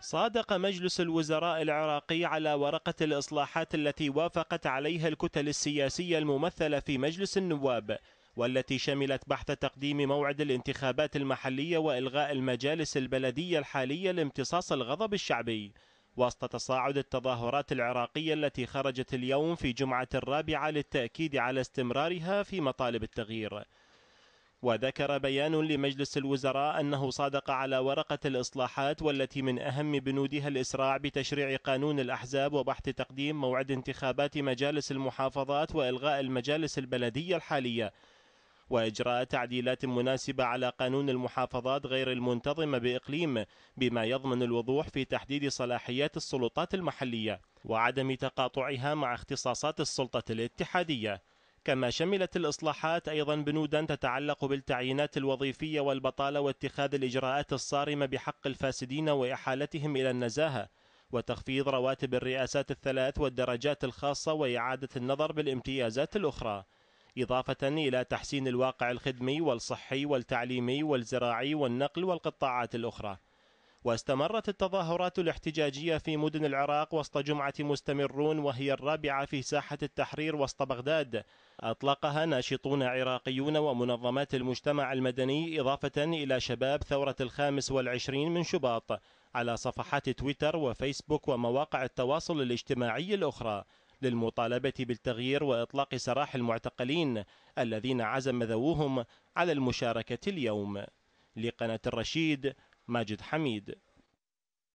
صادق مجلس الوزراء العراقي على ورقة الإصلاحات التي وافقت عليها الكتل السياسية الممثلة في مجلس النواب، والتي شملت بحث تقديم موعد الانتخابات المحلية وإلغاء المجالس البلدية الحالية لامتصاص الغضب الشعبي، وسط تصاعد التظاهرات العراقية التي خرجت اليوم في جمعة الرابعة للتأكيد على استمرارها في مطالب التغيير. وذكر بيان لمجلس الوزراء أنه صادق على ورقة الإصلاحات والتي من أهم بنودها الإسراع بتشريع قانون الأحزاب وبحث تقديم موعد انتخابات مجالس المحافظات وإلغاء المجالس البلدية الحالية، وإجراء تعديلات مناسبة على قانون المحافظات غير المنتظمة بإقليم بما يضمن الوضوح في تحديد صلاحيات السلطات المحلية وعدم تقاطعها مع اختصاصات السلطة الاتحادية. كما شملت الإصلاحات أيضا بنودا تتعلق بالتعيينات الوظيفية والبطالة واتخاذ الإجراءات الصارمة بحق الفاسدين وإحالتهم إلى النزاهة، وتخفيض رواتب الرئاسات الثلاث والدرجات الخاصة وإعادة النظر بالامتيازات الأخرى، إضافة إلى تحسين الواقع الخدمي والصحي والتعليمي والزراعي والنقل والقطاعات الأخرى. واستمرت التظاهرات الاحتجاجية في مدن العراق وسط جمعة مستمرون، وهي الرابعة في ساحة التحرير وسط بغداد، أطلقها ناشطون عراقيون ومنظمات المجتمع المدني إضافة إلى شباب ثورة 25 من شباط على صفحات تويتر وفيسبوك ومواقع التواصل الاجتماعي الأخرى للمطالبة بالتغيير وإطلاق سراح المعتقلين الذين عزم ذووهم على المشاركة اليوم. لقناة الرشيد، ماجد حميد.